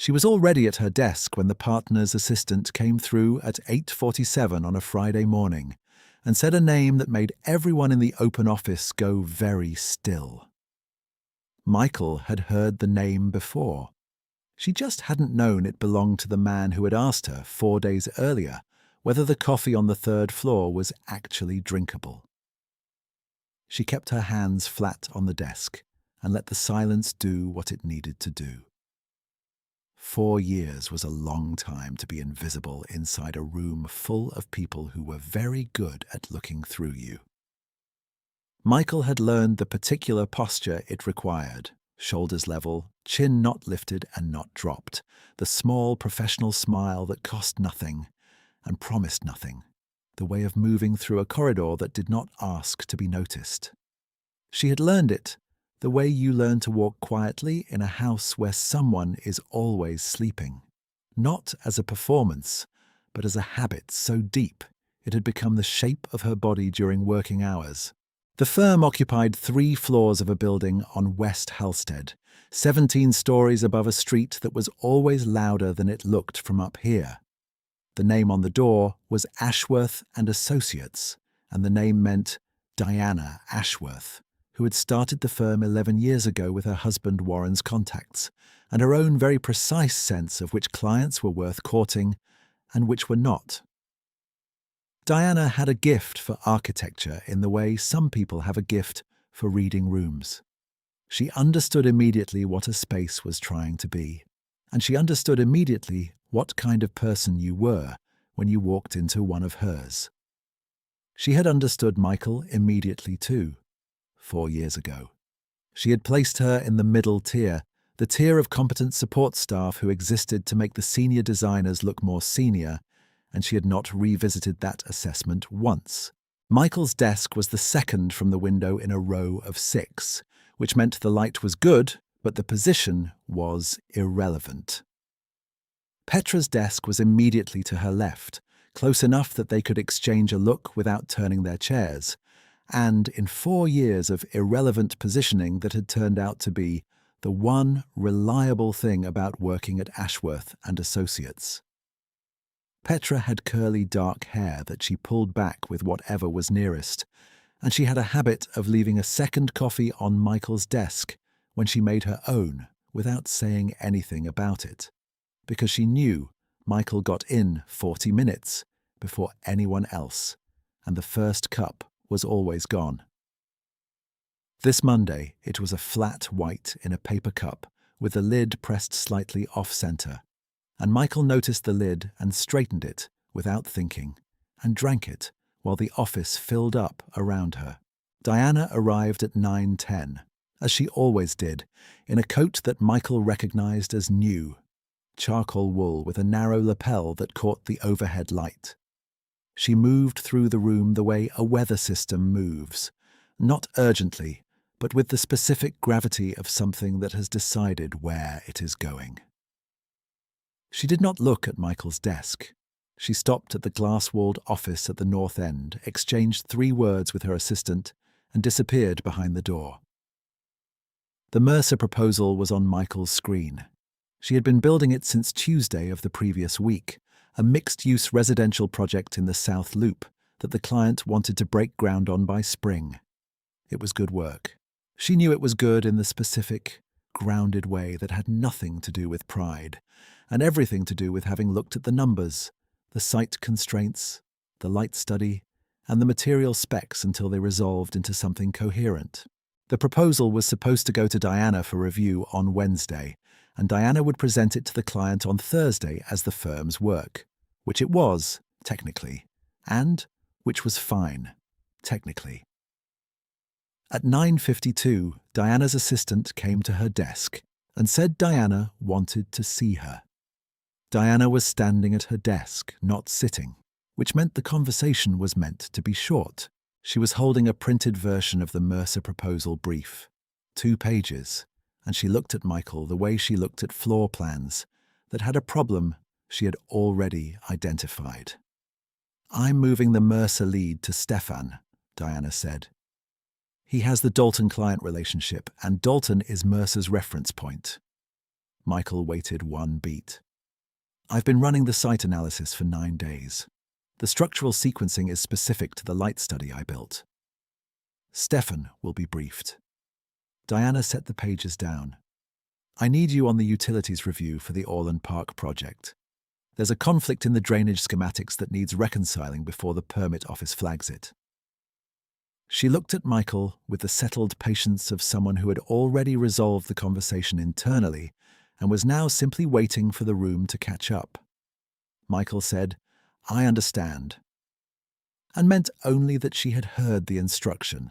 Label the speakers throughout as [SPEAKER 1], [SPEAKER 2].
[SPEAKER 1] She was already at her desk when the partner's assistant came through at 8:47 on a Friday morning and said a name that made everyone in the open office go very still. Michael had heard the name before. She just hadn't known it belonged to the man who had asked her 4 days earlier whether the coffee on the third floor was actually drinkable. She kept her hands flat on the desk and let the silence do what it needed to do. 4 years was a long time to be invisible inside a room full of people who were very good at looking through you. Michael had learned the particular posture it required: shoulders level, chin not lifted and not dropped, the small professional smile that cost nothing and promised nothing, the way of moving through a corridor that did not ask to be noticed. She had learned it the way you learn to walk quietly in a house where someone is always sleeping, not as a performance, but as a habit so deep it had become the shape of her body during working hours. The firm occupied 3 floors of a building on West Halstead, 17 stories above a street that was always louder than it looked from up here. The name on the door was Ashworth and Associates, and the name meant Diana Ashworth, who had started the firm 11 years ago with her husband Warren's contacts, and her own very precise sense of which clients were worth courting and which were not. Diana had a gift for architecture in the way some people have a gift for reading rooms. She understood immediately what a space was trying to be, and she understood immediately what kind of person you were when you walked into one of hers. She had understood Michael immediately too, 4 years ago. She had placed her in the middle tier, the tier of competent support staff who existed to make the senior designers look more senior, and she had not revisited that assessment once. Michael's desk was the second from the window in a row of 6, which meant the light was good, but the position was irrelevant. Petra's desk was immediately to her left, close enough that they could exchange a look without turning their chairs, and in 4 years of irrelevant positioning that had turned out to be the one reliable thing about working at Ashworth and Associates. Petra had curly dark hair that she pulled back with whatever was nearest, and she had a habit of leaving a second coffee on Michael's desk when she made her own without saying anything about it, because she knew Michael got in 40 minutes before anyone else, and the first cup was always gone. This Monday it was a flat white in a paper cup with the lid pressed slightly off-center, and Michael noticed the lid and straightened it without thinking and drank it while the office filled up around her. Diana arrived at 9:10, as she always did, in a coat that Michael recognized as new, charcoal wool with a narrow lapel that caught the overhead light. She moved through the room the way a weather system moves, not urgently, but with the specific gravity of something that has decided where it is going. She did not look at Michael's desk. She stopped at the glass-walled office at the north end, exchanged 3 words with her assistant, and disappeared behind the door. The Mercer proposal was on Michael's screen. She had been building it since Tuesday of the previous week, a mixed-use residential project in the South Loop that the client wanted to break ground on by spring. It was good work. She knew it was good in the specific, grounded way that had nothing to do with pride, and everything to do with having looked at the numbers, the site constraints, the light study, and the material specs until they resolved into something coherent. The proposal was supposed to go to Diana for review on Wednesday, and Diana would present it to the client on Thursday as the firm's work, which it was, technically, and which was fine, technically. At 9:52, Diana's assistant came to her desk and said Diana wanted to see her. Diana was standing at her desk, not sitting, which meant the conversation was meant to be short. She was holding a printed version of the Mercer proposal brief, 2 pages, and she looked at Michael the way she looked at floor plans that had a problem she had already identified. "I'm moving the Mercer lead to Stefan," Diana said. "He has the Dalton client relationship, and Dalton is Mercer's reference point." Michael waited 1 beat. I've been running the site analysis for 9 days. The structural sequencing is specific to the light study I built. Stefan will be briefed. Diana set the pages down. I need you on the utilities review for the Orland Park project. There's a conflict in the drainage schematics that needs reconciling before the permit office flags it. She looked at Michael with the settled patience of someone who had already resolved the conversation internally and was now simply waiting for the room to catch up. Michael said, "I understand," and meant only that she had heard the instruction.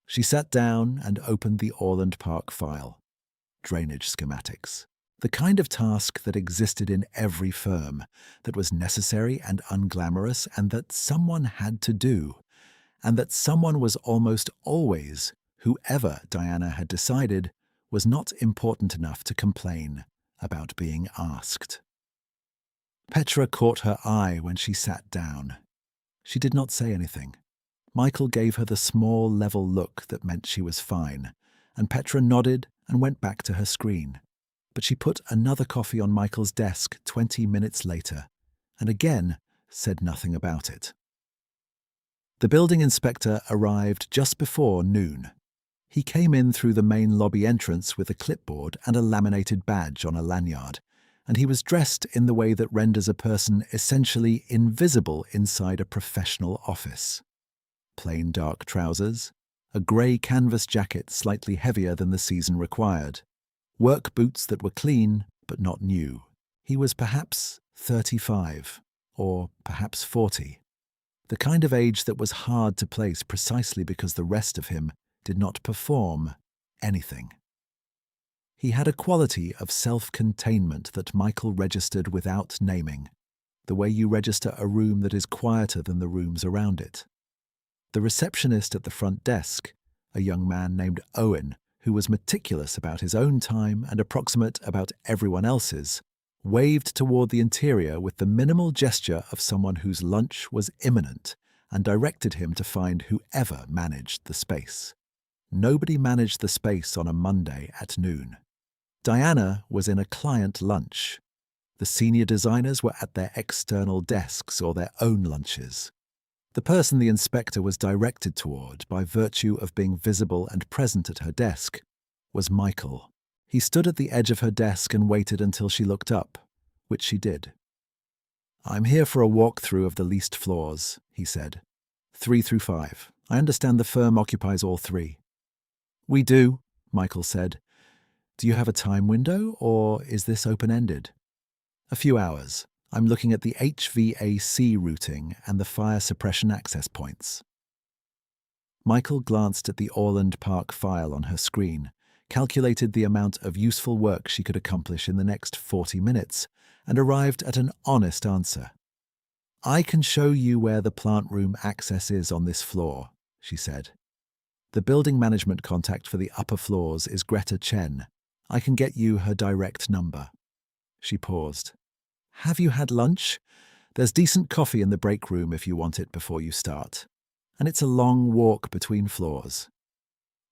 [SPEAKER 1] She sat down and opened the Orland Park file. Drainage schematics. The kind of task that existed in every firm, that was necessary and unglamorous, and that someone had to do, and that someone was almost always, whoever Diana had decided, was not important enough to complain about being asked. Petra caught her eye when she sat down. She did not say anything. Michael gave her the small, level look that meant she was fine, and Petra nodded and went back to her screen. But she put another coffee on Michael's desk 20 minutes later, and again said nothing about it. The building inspector arrived just before noon. He came in through the main lobby entrance with a clipboard and a laminated badge on a lanyard, and he was dressed in the way that renders a person essentially invisible inside a professional office. Plain dark trousers, a grey canvas jacket slightly heavier than the season required, work boots that were clean but not new. He was perhaps 35, or perhaps 40, the kind of age that was hard to place precisely because the rest of him did not perform anything. He had a quality of self-containment that Michael registered without naming, the way you register a room that is quieter than the rooms around it. The receptionist at the front desk, a young man named Owen, who was meticulous about his own time and approximate about everyone else's, waved toward the interior with the minimal gesture of someone whose lunch was imminent and directed him to find whoever managed the space. Nobody managed the space on a Monday at noon. Diana was in a client lunch. The senior designers were at their external desks or their own lunches. The person the inspector was directed toward, by virtue of being visible and present at her desk, was Michael. He stood at the edge of her desk and waited until she looked up, which she did. "I'm here for a walkthrough of the leased floors," he said. 3 through 5. I understand the firm occupies all 3. "We do," Michael said. "Do you have a time window, or is this open-ended?" "A few hours. I'm looking at the HVAC routing and the fire suppression access points." Michael glanced at the Orland Park file on her screen, calculated the amount of useful work she could accomplish in the next 40 minutes, and arrived at an honest answer. "I can show you where the plant room access is on this floor," she said. "The building management contact for the upper floors is Greta Chen. I can get you her direct number." She paused. "Have you had lunch? There's decent coffee in the break room if you want it before you start. And it's a long walk between floors."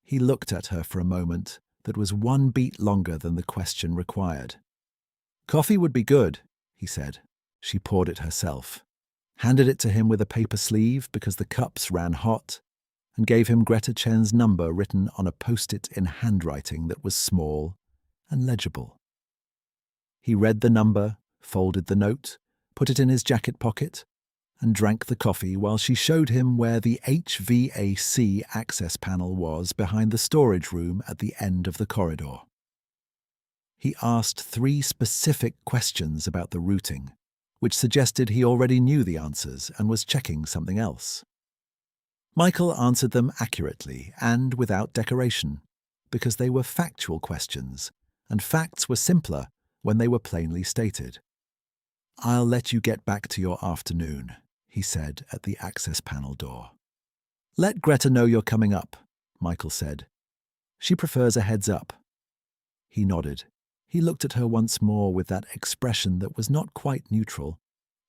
[SPEAKER 1] He looked at her for a moment that was 1 beat longer than the question required. "Coffee would be good," he said. She poured it herself, handed it to him with a paper sleeve because the cups ran hot, and gave him Greta Chen's number written on a post-it in handwriting that was small and legible. He read the number, folded the note, put it in his jacket pocket, and drank the coffee while she showed him where the HVAC access panel was behind the storage room at the end of the corridor. He asked 3 specific questions about the routing, which suggested he already knew the answers and was checking something else. Michael answered them accurately and without decoration, because they were factual questions, and facts were simpler when they were plainly stated. "I'll let you get back to your afternoon," he said at the access panel door. "Let Greta know you're coming up," Michael said. "She prefers a heads up." He nodded. He looked at her once more with that expression that was not quite neutral,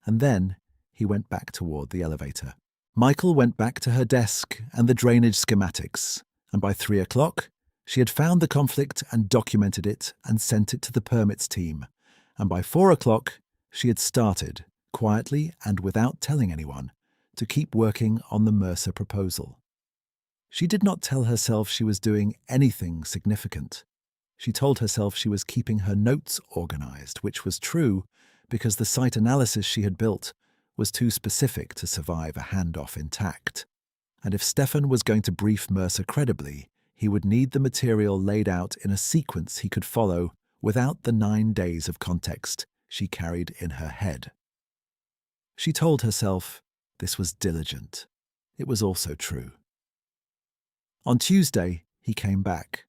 [SPEAKER 1] and then he went back toward the elevator. Michael went back to her desk and the drainage schematics, and by 3 o'clock, She had found the conflict and documented it and sent it to the permits team, and by 4 o'clock she had started, quietly and without telling anyone, to keep working on the Mercer proposal. She did not tell herself she was doing anything significant. She told herself she was keeping her notes organized, which was true because the site analysis she had built was too specific to survive a handoff intact. And if Stefan was going to brief Mercer credibly, he would need the material laid out in a sequence he could follow without the 9 days of context she carried in her head. She told herself this was diligent. It was also true. On Tuesday, he came back.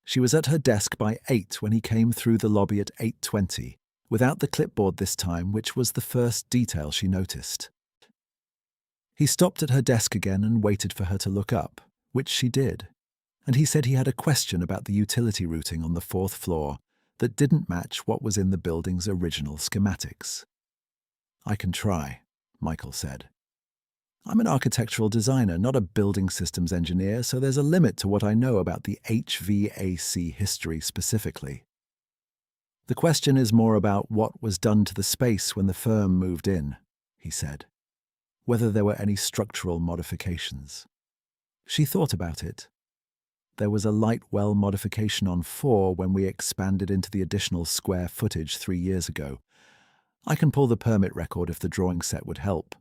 [SPEAKER 1] She was at her desk by 8 when he came through the lobby at 8:20, without the clipboard this time, which was the first detail she noticed. He stopped at her desk again and waited for her to look up, which she did, and he said he had a question about the utility routing on the 4th floor that didn't match what was in the building's original schematics. "I can try," Michael said. "I'm an architectural designer, not a building systems engineer, so there's a limit to what I know about the HVAC history specifically. The question is more about what was done to the space when the firm moved in," he said. "Whether there were any structural modifications." She thought about it. There was a light well modification on 4 when we expanded into the additional square footage 3 years ago. I can pull the permit record if the drawing set would help.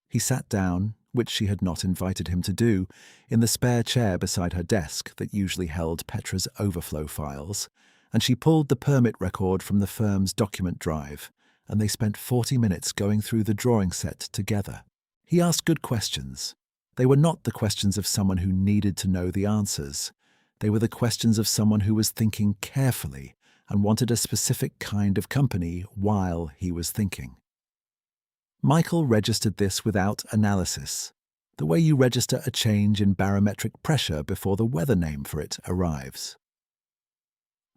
[SPEAKER 1] He sat down, which she had not invited him to do, in the spare chair beside her desk that usually held Petra's overflow files, and she pulled the permit record from the firm's document drive, and they spent 40 minutes going through the drawing set together. He asked good questions. They were not the questions of someone who needed to know the answers. They were the questions of someone who was thinking carefully and wanted a specific kind of company while he was thinking. Michael registered this without analysis, the way you register a change in barometric pressure before the weather name for it arrives.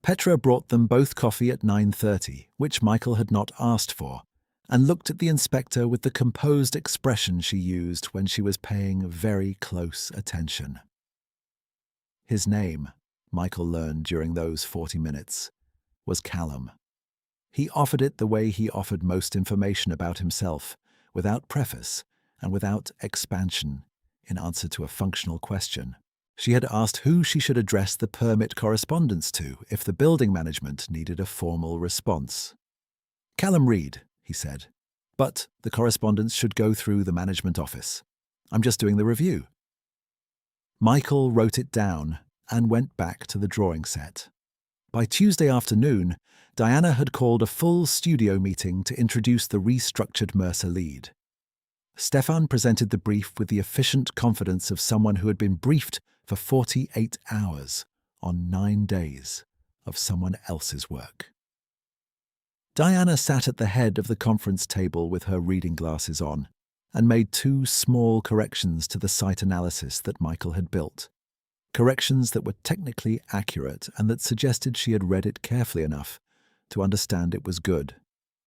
[SPEAKER 1] Petra brought them both coffee at 9:30, which Michael had not asked for, and looked at the inspector with the composed expression she used when she was paying very close attention. His name, Michael learned during those 40 minutes, was Callum. He offered it the way he offered most information about himself, without preface and without expansion, in answer to a functional question. She had asked who she should address the permit correspondence to if the building management needed a formal response. "Callum Reed," he said, "but the correspondence should go through the management office. I'm just doing the review." Michael wrote it down and went back to the drawing set. By Tuesday afternoon, Diana had called a full studio meeting to introduce the restructured Mercer lead. Stefan presented the brief with the efficient confidence of someone who had been briefed for 48 hours on 9 days of someone else's work. Diana sat at the head of the conference table with her reading glasses on and made 2 small corrections to the site analysis that Michael had built. Corrections that were technically accurate and that suggested she had read it carefully enough to understand it was good.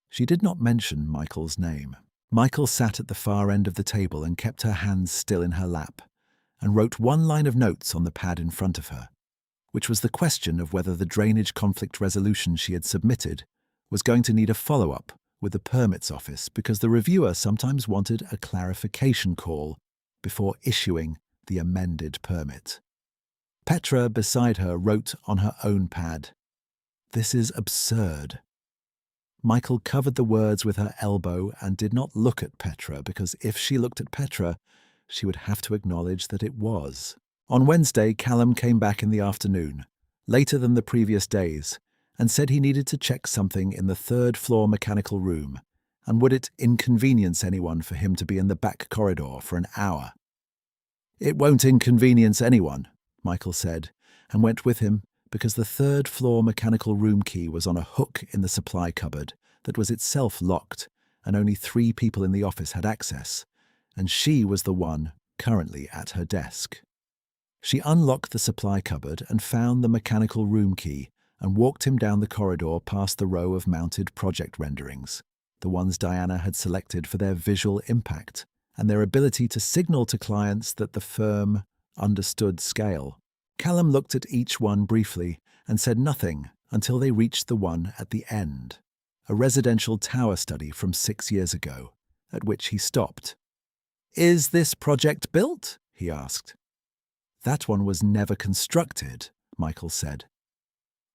[SPEAKER 1] She did not mention Michael's name. Michael sat at the far end of the table and kept her hands still in her lap, and wrote 1 line of notes on the pad in front of her, which was the question of whether the drainage conflict resolution she had submitted was going to need a follow-up with the permits office because the reviewer sometimes wanted a clarification call before issuing the amended permit. Petra, beside her, wrote on her own pad, "This is absurd." Michael covered the words with her elbow and did not look at Petra because if she looked at Petra, she would have to acknowledge that it was. On Wednesday, Callum came back in the afternoon, later than the previous days, and said he needed to check something in the 3rd floor mechanical room, and would it inconvenience anyone for him to be in the back corridor for an hour. "It won't inconvenience anyone," Michael said, and went with him because the 3rd floor mechanical room key was on a hook in the supply cupboard that was itself locked, and only 3 people in the office had access, and she was the one currently at her desk. She unlocked the supply cupboard and found the mechanical room key and walked him down the corridor past the row of mounted project renderings, the ones Diana had selected for their visual impact and their ability to signal to clients that the firm understood scale. Callum looked at each one briefly and said nothing until they reached the one at the end, a residential tower study from 6 years ago, at which he stopped. "Is this project built?" he asked. "That one was never constructed," Michael said.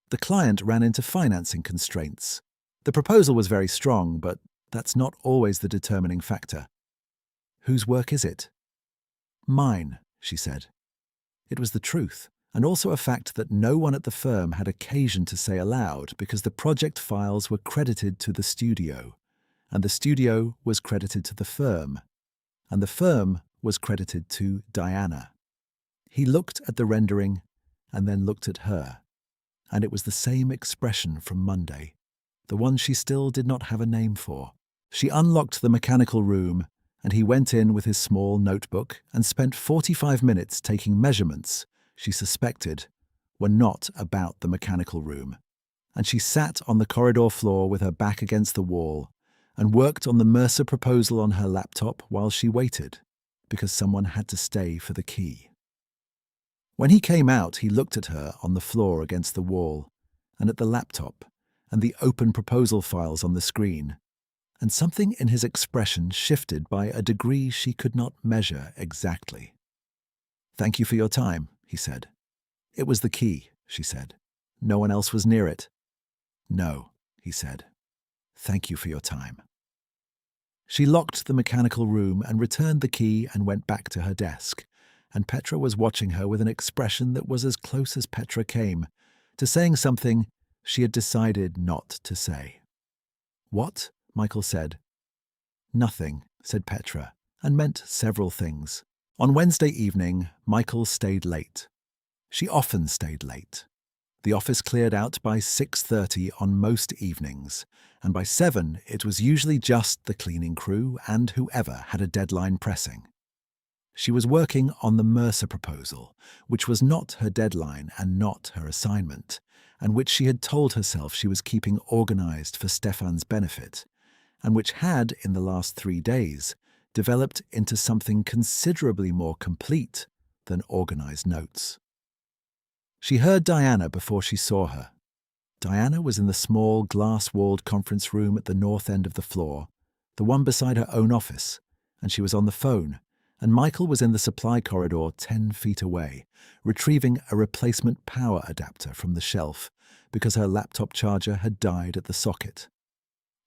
[SPEAKER 1] "The client ran into financing constraints. The proposal was very strong, but that's not always the determining factor." "Whose work is it?" "Mine," she said. It was the truth, and also a fact that no one at the firm had occasion to say aloud because the project files were credited to the studio, and the studio was credited to the firm, and the firm was credited to Diana. He looked at the rendering and then looked at her, and it was the same expression from Monday, the one she still did not have a name for. She unlocked the mechanical room, and he went in with his small notebook and spent 45 minutes taking measurements she suspected were not about the mechanical room. And she sat on the corridor floor with her back against the wall and worked on the Mercer proposal on her laptop while she waited, because someone had to stay for the key. When he came out, he looked at her on the floor against the wall and at the laptop and the open proposal files on the screen, and something in his expression shifted by a degree she could not measure exactly. "Thank you for your time," he said. "It was the key," she said. "No one else was near it." "No," he said. "Thank you for your time." She locked the mechanical room and returned the key and went back to her desk, and Petra was watching her with an expression that was as close as Petra came to saying something she had decided not to say. "What?" Michael said. "Nothing," said Petra, and meant several things. On Wednesday evening, Michael stayed late. She often stayed late. The office cleared out by 6:30 on most evenings, and by 7 it was usually just the cleaning crew and whoever had a deadline pressing. She was working on the Mercer proposal, which was not her deadline and not her assignment, and which she had told herself she was keeping organized for Stefan's benefit, and which had, in the last 3 days, developed into something considerably more complete than organized notes. She heard Diana before she saw her. Diana was in the small, glass-walled conference room at the north end of the floor, the one beside her own office, and she was on the phone, and Michael was in the supply corridor 10 feet away, retrieving a replacement power adapter from the shelf because her laptop charger had died at the socket.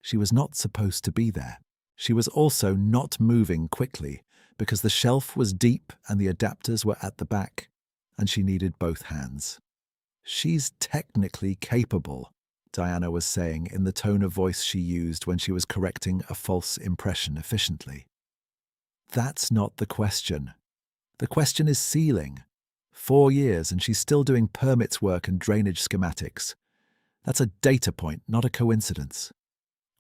[SPEAKER 1] She was not supposed to be there. She was also not moving quickly because the shelf was deep and the adapters were at the back, and she needed both hands. "She's technically capable," Diana was saying in the tone of voice she used when she was correcting a false impression efficiently. "That's not the question. The question is ceiling. 4 years and she's still doing permits work and drainage schematics. That's a data point, not a coincidence.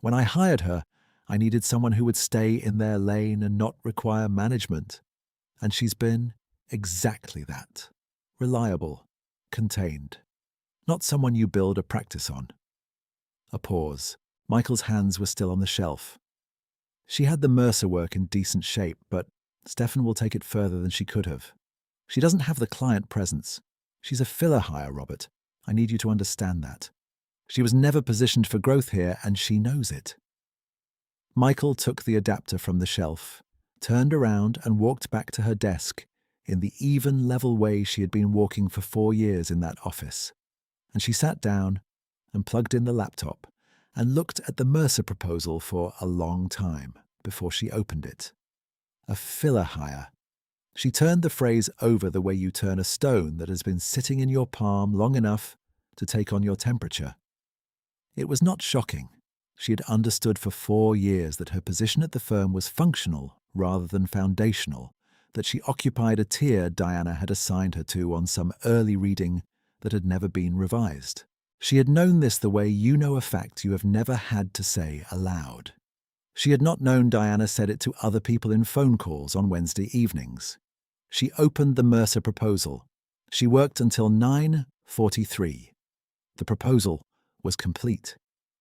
[SPEAKER 1] When I hired her, I needed someone who would stay in their lane and not require management. And she's been exactly that. Reliable, contained. Not someone you build a practice on." A pause. Michael's hands were still on the shelf. "She had the Mercer work in decent shape, but Stefan will take it further than she could have. She doesn't have the client presence. She's a filler hire, Robert. I need you to understand that. She was never positioned for growth here, and she knows it." Michael took the adapter from the shelf, turned around and walked back to her desk in the even, level way she had been walking for 4 years in that office, and she sat down and plugged in the laptop and looked at the Mercer proposal for a long time before she opened it. A filler hire. She turned the phrase over the way you turn a stone that has been sitting in your palm long enough to take on your temperature. It was not shocking. She had understood for 4 years that her position at the firm was functional rather than foundational, that she occupied a tier Diana had assigned her to on some early reading that had never been revised. She had known this the way you know a fact you have never had to say aloud. She had not known Diana said it to other people in phone calls on Wednesday evenings. She opened the Mercer proposal. She worked until 9:43. The proposal was complete.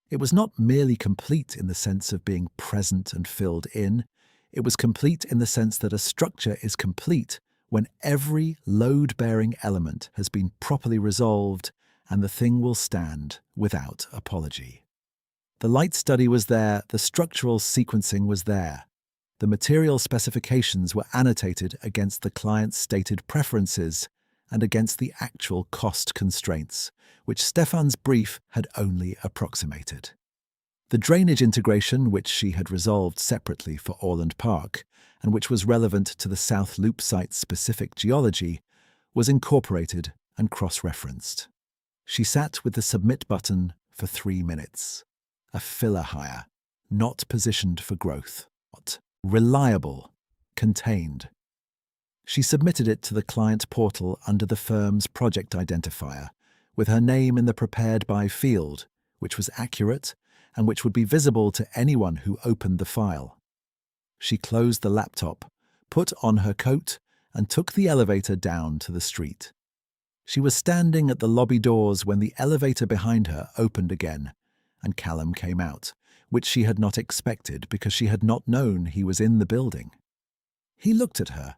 [SPEAKER 1] It was not merely complete in the sense of being present and filled in. It was complete in the sense that a structure is complete when every load-bearing element has been properly resolved and the thing will stand without apology. The light study was there, the structural sequencing was there. The material specifications were annotated against the client's stated preferences and against the actual cost constraints, which Stefan's brief had only approximated. The drainage integration, which she had resolved separately for Orland Park, and which was relevant to the South Loop site's specific geology, was incorporated and cross-referenced. She sat with the submit button for 3 minutes. A filler hire, not positioned for growth, not reliable, contained. She submitted it to the client portal under the firm's project identifier, with her name in the prepared by field, which was accurate and which would be visible to anyone who opened the file. She closed the laptop, put on her coat, and took the elevator down to the street. She was standing at the lobby doors when the elevator behind her opened again, and Callum came out, which she had not expected because she had not known he was in the building. He looked at her,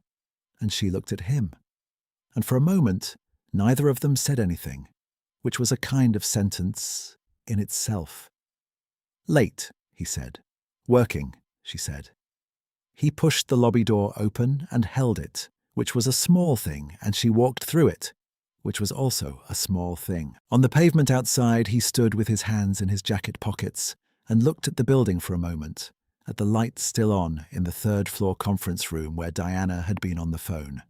[SPEAKER 1] and she looked at him, and for a moment neither of them said anything, which was a kind of sentence in itself. "Late," he said. "Working," she said. He pushed the lobby door open and held it, which was a small thing, and she walked through it, which was also a small thing. On the pavement outside, he stood with his hands in his jacket pockets and looked at the building for a moment, at the light still on in the third-floor conference room where Diana had been on the phone.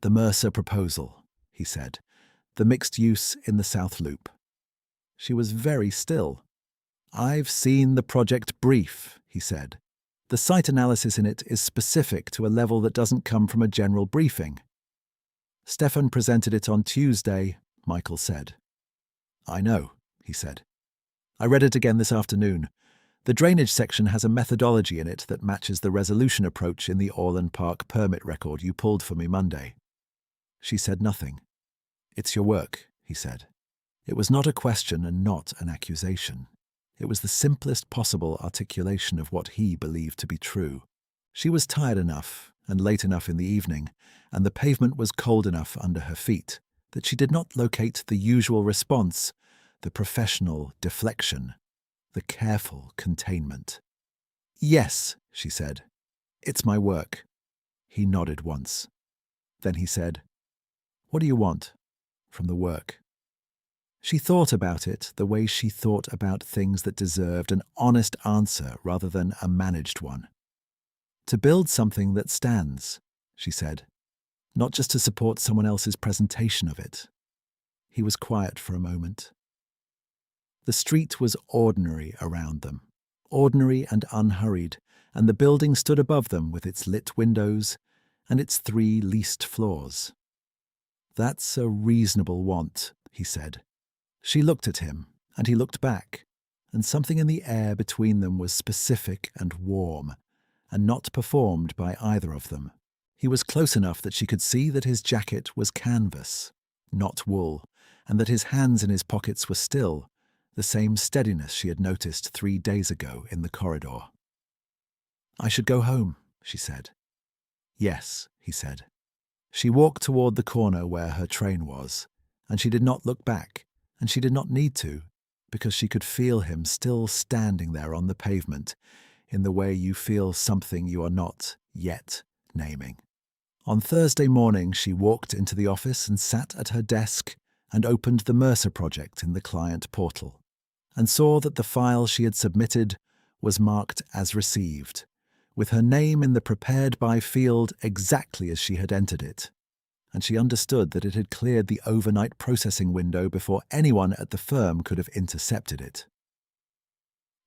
[SPEAKER 1] "The Mercer proposal," he said. "The mixed use in the South Loop." She was very still. "I've seen the project brief," he said. "The site analysis in it is specific to a level that doesn't come from a general briefing." "Stefan presented it on Tuesday," Michael said. "I know," he said. "I read it again this afternoon. The drainage section has a methodology in it that matches the resolution approach in the Orland Park permit record you pulled for me Monday." She said nothing. "It's your work," he said. It was not a question and not an accusation. It was the simplest possible articulation of what he believed to be true. She was tired enough and late enough in the evening, and the pavement was cold enough under her feet, that she did not locate the usual response, the professional deflection, the careful containment. "Yes," she said. "It's my work." He nodded once. Then he said, "What do you want from the work?" She thought about it the way she thought about things that deserved an honest answer rather than a managed one. "To build something that stands," she said, "not just to support someone else's presentation of it." He was quiet for a moment. The street was ordinary around them, ordinary and unhurried, and the building stood above them with its lit windows and its 3 leased floors. "That's a reasonable want," he said. She looked at him, and he looked back, and something in the air between them was specific and warm, and not performed by either of them. He was close enough that she could see that his jacket was canvas, not wool, and that his hands in his pockets were still, the same steadiness she had noticed 3 days ago in the corridor. "I should go home," she said. "Yes," he said. She walked toward the corner where her train was, and she did not look back, and she did not need to, because she could feel him still standing there on the pavement, in the way you feel something you are not yet naming. On Thursday morning, she walked into the office and sat at her desk and opened the Mercer project in the client portal, and saw that the file she had submitted was marked as received, with her name in the prepared by field exactly as she had entered it, and she understood that it had cleared the overnight processing window before anyone at the firm could have intercepted it.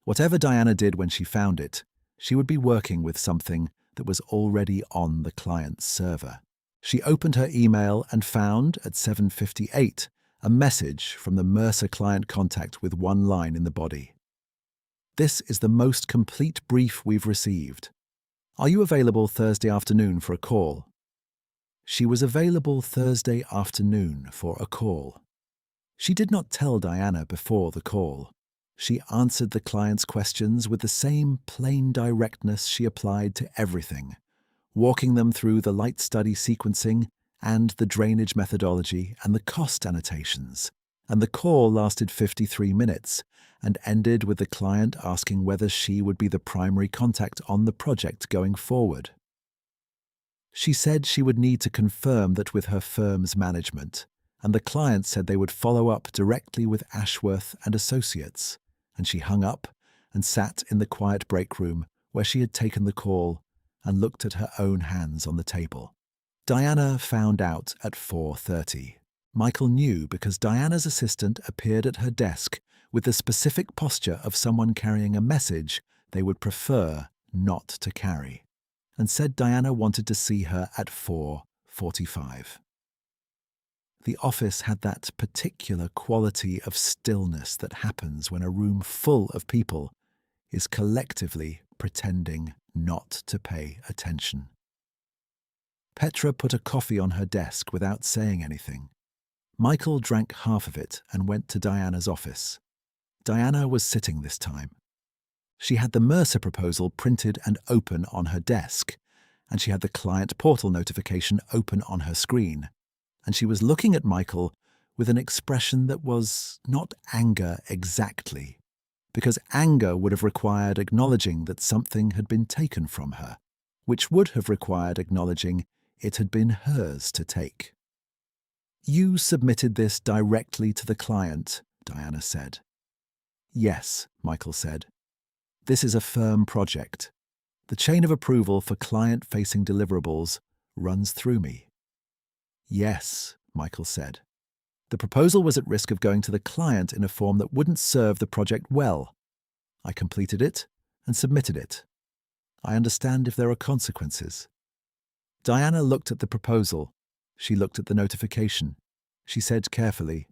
[SPEAKER 1] Whatever Diana did when she found it, she would be working with something that was already on the client's server. She opened her email and found, at 7:58, a message from the Mercer client contact with one line in the body. "This is the most complete brief we've received. Are you available Thursday afternoon for a call?" She was available Thursday afternoon for a call. She did not tell Diana before the call. She answered the client's questions with the same plain directness she applied to everything, walking them through the light study sequencing and the drainage methodology and the cost annotations. And the call lasted 53 minutes and ended with the client asking whether she would be the primary contact on the project going forward. She said she would need to confirm that with her firm's management, and the client said they would follow up directly with Ashworth and Associates, and she hung up and sat in the quiet break room where she had taken the call and looked at her own hands on the table. Diana found out at 4:30. Michael knew because Diana's assistant appeared at her desk with the specific posture of someone carrying a message they would prefer not to carry, and said Diana wanted to see her at 4:45. The office had that particular quality of stillness that happens when a room full of people is collectively pretending not to pay attention. Petra put a coffee on her desk without saying anything. Michael drank half of it and went to Diana's office. Diana was sitting this time. She had the Mercer proposal printed and open on her desk, and she had the client portal notification open on her screen, and she was looking at Michael with an expression that was not anger exactly, because anger would have required acknowledging that something had been taken from her, which would have required acknowledging it had been hers to take. "You submitted this directly to the client," Diana said. "Yes," Michael said. "This is a firm project. The chain of approval for client-facing deliverables runs through me." "Yes," Michael said. "The proposal was at risk of going to the client in a form that wouldn't serve the project well. I completed it and submitted it. I understand if there are consequences." Diana looked at the proposal. She looked at the notification. She said carefully,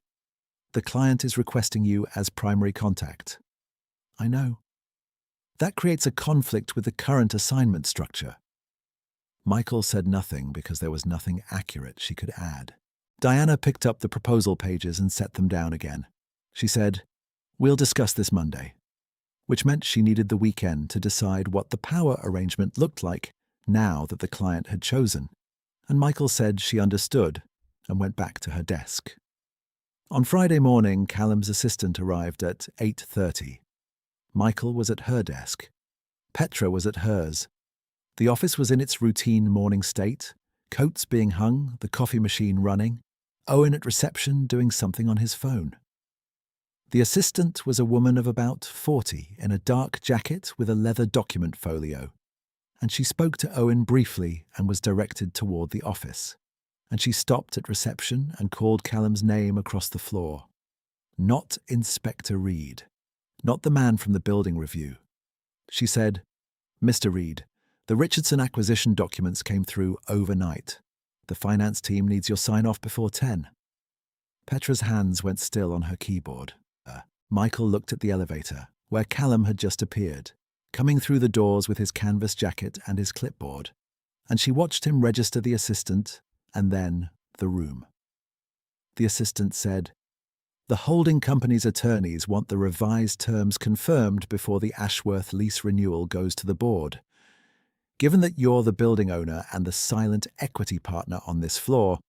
[SPEAKER 1] "The client is requesting you as primary contact." "I know." "That creates a conflict with the current assignment structure." Michael said nothing because there was nothing accurate she could add. Diana picked up the proposal pages and set them down again. She said, "We'll discuss this Monday," which meant she needed the weekend to decide what the power arrangement looked like now that the client had chosen, and Michael said she understood and went back to her desk. On Friday morning, Callum's assistant arrived at 8:30. Michael was at her desk. Petra was at hers. The office was in its routine morning state, coats being hung, the coffee machine running, Owen at reception doing something on his phone. The assistant was a woman of about 40 in a dark jacket with a leather document folio, and she spoke to Owen briefly and was directed toward the office. And she stopped at reception and called Callum's name across the floor. Not Inspector Reed, not the man from the building review. She said, "Mr. Reed, the Richardson acquisition documents came through overnight. The finance team needs your sign-off before 10. Petra's hands went still on her keyboard. Michael looked at the elevator, where Callum had just appeared, coming through the doors with his canvas jacket and his clipboard, and she watched him register the assistant and then the room. The assistant said, "The holding company's attorneys want the revised terms confirmed before the Ashworth lease renewal goes to the board. Given that you're the building owner and the silent equity partner on this floor,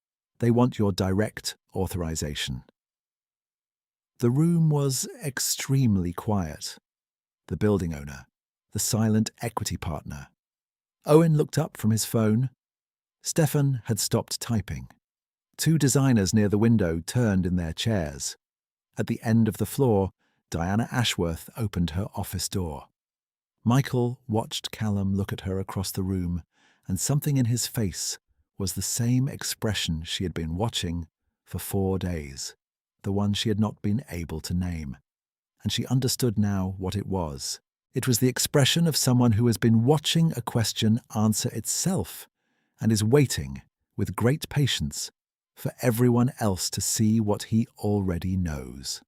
[SPEAKER 1] they want your direct authorization." The room was extremely quiet. The building owner, the silent equity partner. Owen looked up from his phone. Stefan had stopped typing. Two designers near the window turned in their chairs. At the end of the floor, Diana Ashworth opened her office door. Michael watched Callum look at her across the room, and something in his face was the same expression she had been watching for 4 days, the one she had not been able to name. And she understood now what it was. It was the expression of someone who has been watching a question answer itself and is waiting, with great patience, for everyone else to see what he already knows.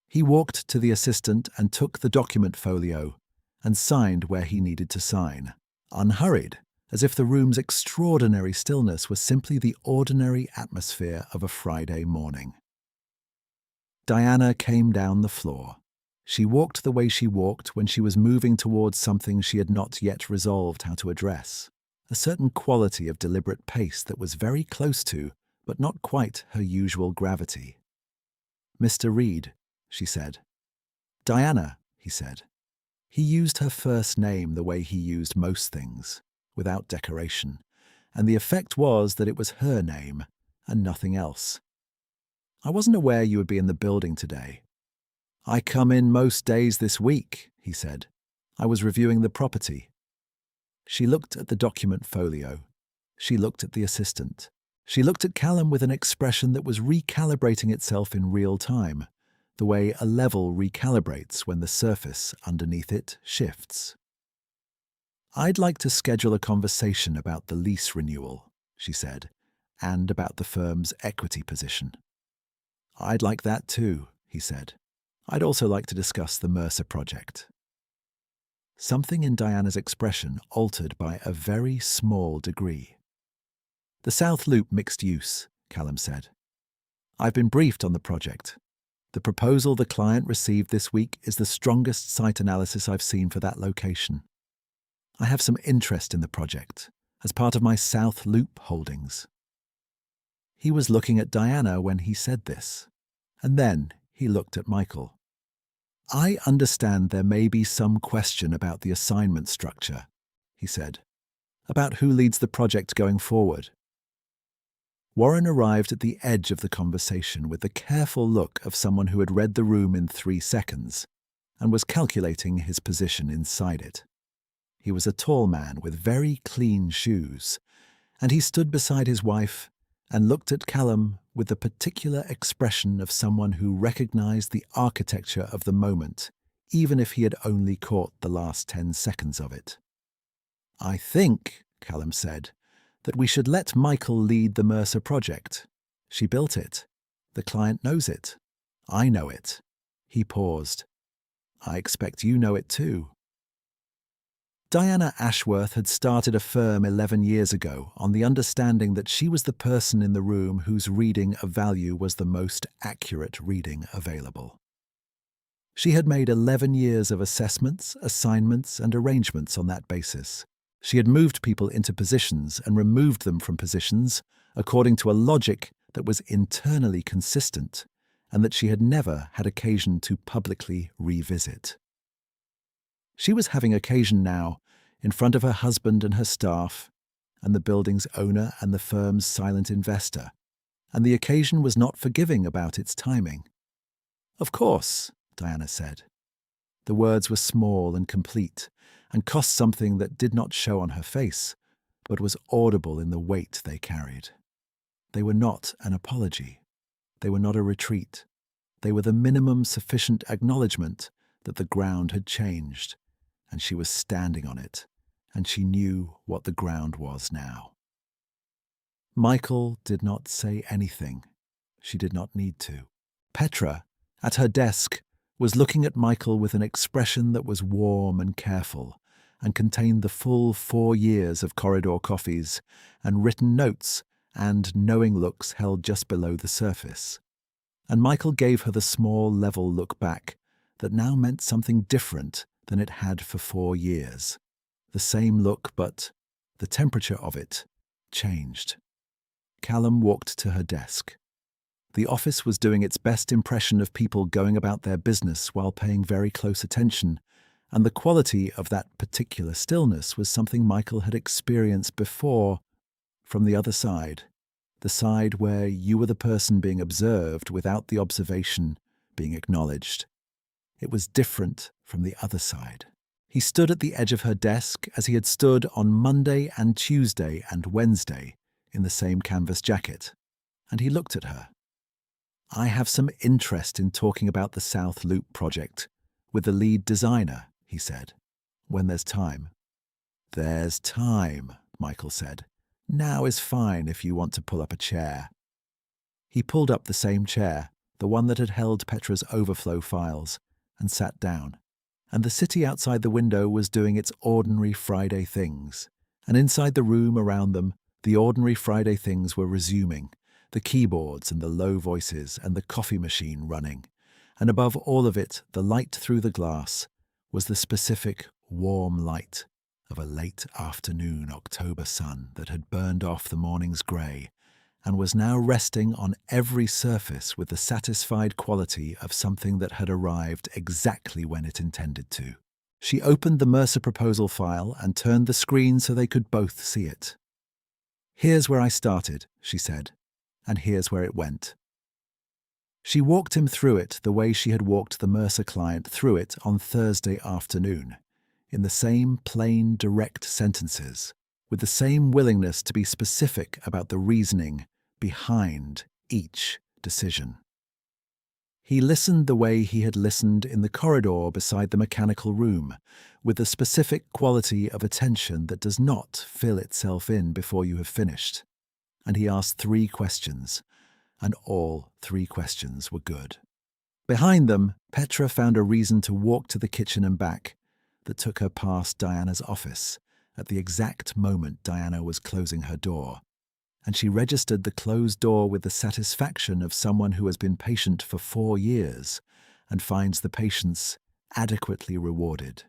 [SPEAKER 1] He walked to the assistant and took the document folio and signed where he needed to sign, unhurried, as if the room's extraordinary stillness was simply the ordinary atmosphere of a Friday morning. Diana came down the floor. She walked the way she walked when she was moving towards something she had not yet resolved how to address. a certain quality of deliberate pace that was very close to, but not quite her usual gravity. "Mr. Reed," she said. "Diana," he said. He used her first name the way he used most things, without decoration, and the effect was that it was her name and nothing else. "I wasn't aware you would be in the building today." "I come in most days this week," he said. "I was reviewing the property." She looked at the document folio. She looked at the assistant. She looked at Callum with an expression that was recalibrating itself in real time, the way a level recalibrates when the surface underneath it shifts. "I'd like to schedule a conversation about the lease renewal," she said, "and about the firm's equity position." "I'd like that too," he said. "I'd also like to discuss the Mercer project." Something in Diana's expression altered by a very small degree. "The South Loop mixed use," Callum said. "I've been briefed on the project. The proposal the client received this week is the strongest site analysis I've seen for that location. I have some interest in the project as part of my South Loop holdings." He was looking at Diana when he said this, and then he looked at Michael. "I understand there may be some question about the assignment structure," he said, "about who leads the project going forward." Warren arrived at the edge of the conversation with the careful look of someone who had read the room in 3 seconds and was calculating his position inside it. He was a tall man with very clean shoes, and he stood beside his wife and looked at Callum with the particular expression of someone who recognized the architecture of the moment, even if he had only caught the last 10 seconds of it. "I think," Callum said, "that we should let Michael lead the Mercer project. She built it. The client knows it. I know it." He paused. "I expect you know it too." Diana Ashworth had started a firm 11 years ago on the understanding that she was the person in the room whose reading of value was the most accurate reading available. She had made 11 years of assessments, assignments, and arrangements on that basis. She had moved people into positions and removed them from positions according to a logic that was internally consistent and that she had never had occasion to publicly revisit. She was having occasion now, in front of her husband and her staff, and the building's owner and the firm's silent investor, and the occasion was not forgiving about its timing. "Of course," Diana said. The words were small and complete, and cost something that did not show on her face, but was audible in the weight they carried. They were not an apology. They were not a retreat. They were the minimum sufficient acknowledgement that the ground had changed, and she was standing on it, and she knew what the ground was now. Michael did not say anything. She did not need to. Petra, at her desk, was looking at Michael with an expression that was warm and careful, and contained the full 4 years of corridor coffees and written notes and knowing looks held just below the surface. And Michael gave her the small, level look back that now meant something different than it had for 4 years. The same look, but the temperature of it changed. Callum walked to her desk. The office was doing its best impression of people going about their business while paying very close attention, and the quality of that particular stillness was something Michael had experienced before from the other side, the side where you were the person being observed without the observation being acknowledged. It was different from the other side. He stood at the edge of her desk as he had stood on Monday and Tuesday and Wednesday in the same canvas jacket, and he looked at her. "I have some interest in talking about the South Loop project with the lead designer," he said, "when there's time." "There's time," Michael said. "Now is fine if you want to pull up a chair." He pulled up the same chair, the one that had held Petra's overflow files, and sat down. And the city outside the window was doing its ordinary Friday things, and inside the room around them, the ordinary Friday things were resuming, the keyboards and the low voices and the coffee machine running, and above all of it, the light through the glass, was the specific warm light of a late afternoon October sun that had burned off the morning's grey and was now resting on every surface with the satisfied quality of something that had arrived exactly when it intended to. She opened the Mercer proposal file and turned the screen so they could both see it. "Here's where I started," she said, "and here's where it went." She walked him through it the way she had walked the Mercer client through it on Thursday afternoon, in the same plain, direct sentences, with the same willingness to be specific about the reasoning behind each decision. He listened the way he had listened in the corridor beside the mechanical room, with the specific quality of attention that does not fill itself in before you have finished. And he asked 3 questions, and all 3 questions were good. Behind them, Petra found a reason to walk to the kitchen and back that took her past Diana's office at the exact moment Diana was closing her door, and she registered the closed door with the satisfaction of someone who has been patient for 4 years and finds the patience adequately rewarded.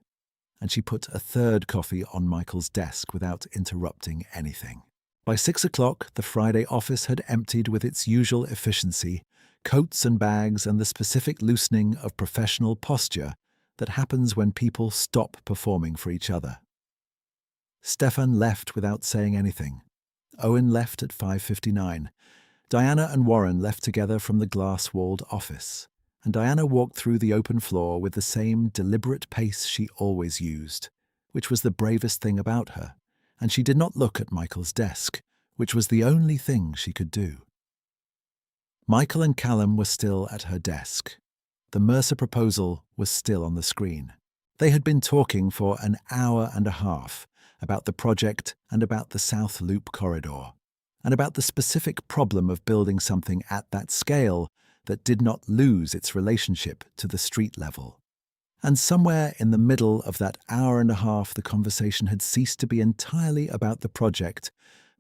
[SPEAKER 1] And she put a 3rd coffee on Michael's desk without interrupting anything. By 6 o'clock, the Friday office had emptied with its usual efficiency, coats and bags and the specific loosening of professional posture that happens when people stop performing for each other. Stefan left without saying anything. Owen left at 5:59. Diana and Warren left together from the glass-walled office, and Diana walked through the open floor with the same deliberate pace she always used, which was the bravest thing about her, and she did not look at Michael's desk, which was the only thing she could do. Michael and Callum were still at her desk. The Mercer proposal was still on the screen. They had been talking for an hour and a half about the project and about the South Loop corridor, and about the specific problem of building something at that scale that did not lose its relationship to the street level. And somewhere in the middle of that hour and a half, the conversation had ceased to be entirely about the project,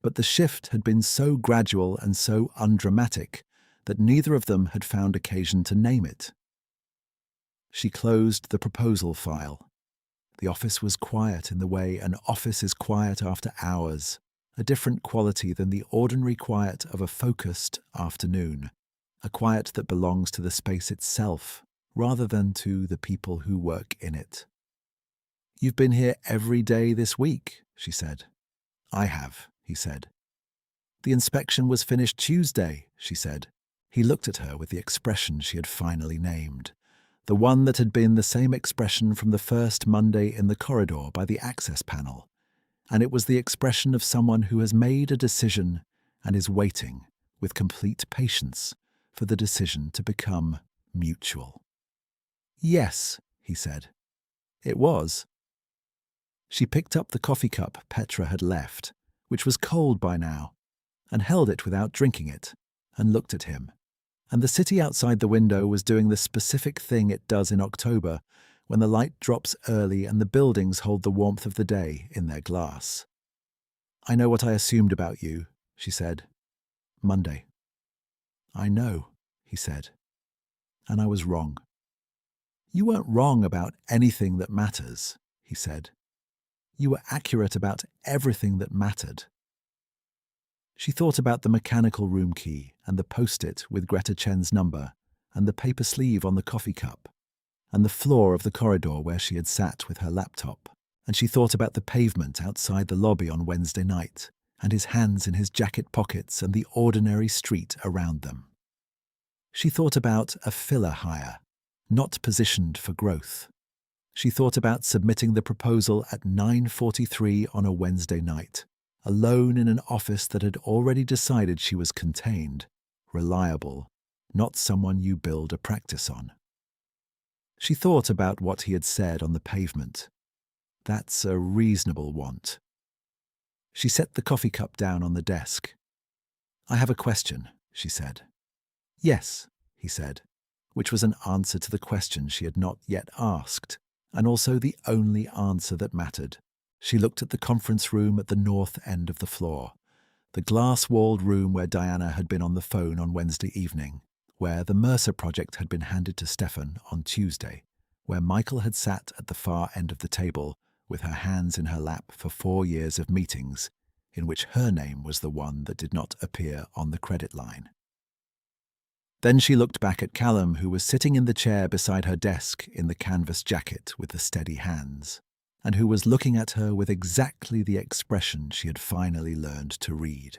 [SPEAKER 1] but the shift had been so gradual and so undramatic that neither of them had found occasion to name it. She closed the proposal file. The office was quiet in the way an office is quiet after hours, a different quality than the ordinary quiet of a focused afternoon, a quiet that belongs to the space itself rather than to the people who work in it. "You've been here every day this week," she said. "I have," he said. "The inspection was finished Tuesday," she said. He looked at her with the expression she had finally named, the one that had been the same expression from the first Monday in the corridor by the access panel, and it was the expression of someone who has made a decision and is waiting, with complete patience, for the decision to become mutual. "Yes," he said. "It was." She picked up the coffee cup Petra had left, which was cold by now, and held it without drinking it, and looked at him. And the city outside the window was doing the specific thing it does in October, when the light drops early and the buildings hold the warmth of the day in their glass. "I know what I assumed about you," she said. "Monday." "I know," he said. "And I was wrong." "You weren't wrong about anything that matters," he said. "You were accurate about everything that mattered." She thought about the mechanical room key and the post-it with Greta Chen's number and the paper sleeve on the coffee cup and the floor of the corridor where she had sat with her laptop, and she thought about the pavement outside the lobby on Wednesday night and his hands in his jacket pockets and the ordinary street around them. She thought about a filler hire, not positioned for growth. She thought about submitting the proposal at 9:43 on a Wednesday night, alone in an office that had already decided she was contained, reliable, not someone you build a practice on. She thought about what he had said on the pavement. That's a reasonable want. She set the coffee cup down on the desk. "I have a question," she said. "Yes," he said, which was an answer to the question she had not yet asked, and also the only answer that mattered. She looked at the conference room at the north end of the floor, the glass-walled room where Diana had been on the phone on Wednesday evening, where the Mercer project had been handed to Stefan on Tuesday, where Michael had sat at the far end of the table with her hands in her lap for 4 years of meetings, in which her name was the one that did not appear on the credit line. Then she looked back at Callum, who was sitting in the chair beside her desk in the canvas jacket with the steady hands, and who was looking at her with exactly the expression she had finally learned to read.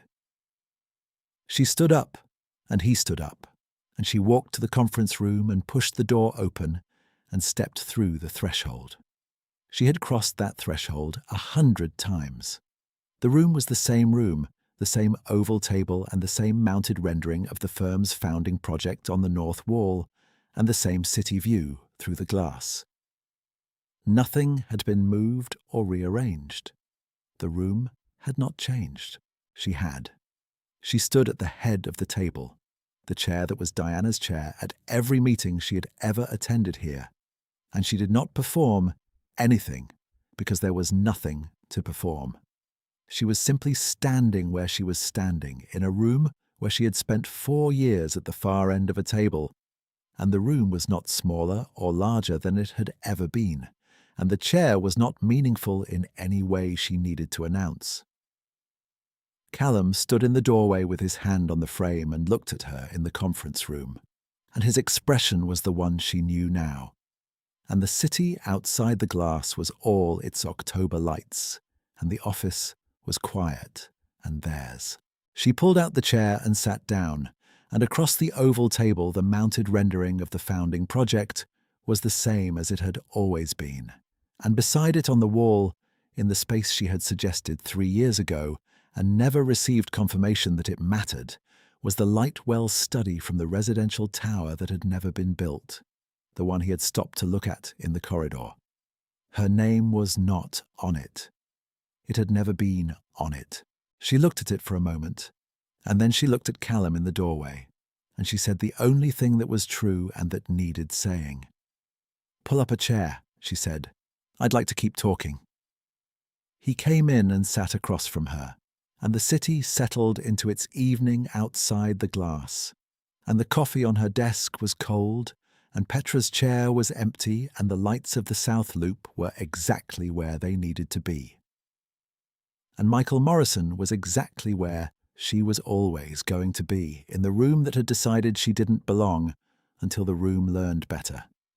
[SPEAKER 1] She stood up, and he stood up, and she walked to the conference room and pushed the door open and stepped through the threshold. She had crossed that threshold 100 times. The room was the same oval table and the same mounted rendering of the firm's founding project on the north wall, and the same city view through the glass. Nothing had been moved or rearranged. The room had not changed. She had. She stood at the head of the table, the chair that was Diana's chair at every meeting she had ever attended here, and she did not perform anything because there was nothing to perform. She was simply standing where she was standing, in a room where she had spent 4 years at the far end of a table, and the room was not smaller or larger than it had ever been, and the chair was not meaningful in any way she needed to announce. Callum stood in the doorway with his hand on the frame and looked at her in the conference room, and his expression was the one she knew now. And the city outside the glass was all its October lights, and the office was quiet and theirs. She pulled out the chair and sat down, and across the oval table the mounted rendering of the founding project was the same as it had always been, and beside it on the wall, in the space she had suggested 3 years ago and never received confirmation that it mattered, was the Lightwell study from the residential tower that had never been built, the one he had stopped to look at in the corridor. Her name was not on it. It had never been on it. She looked at it for a moment, and then she looked at Callum in the doorway, and she said the only thing that was true and that needed saying. "Pull up a chair," she said. "I'd like to keep talking." He came in and sat across from her, and the city settled into its evening outside the glass, and the coffee on her desk was cold, and Petra's chair was empty, and the lights of the South Loop were exactly where they needed to be. And Michael Morrison was exactly where she was always going to be, in the room that had decided she didn't belong until the room learned better.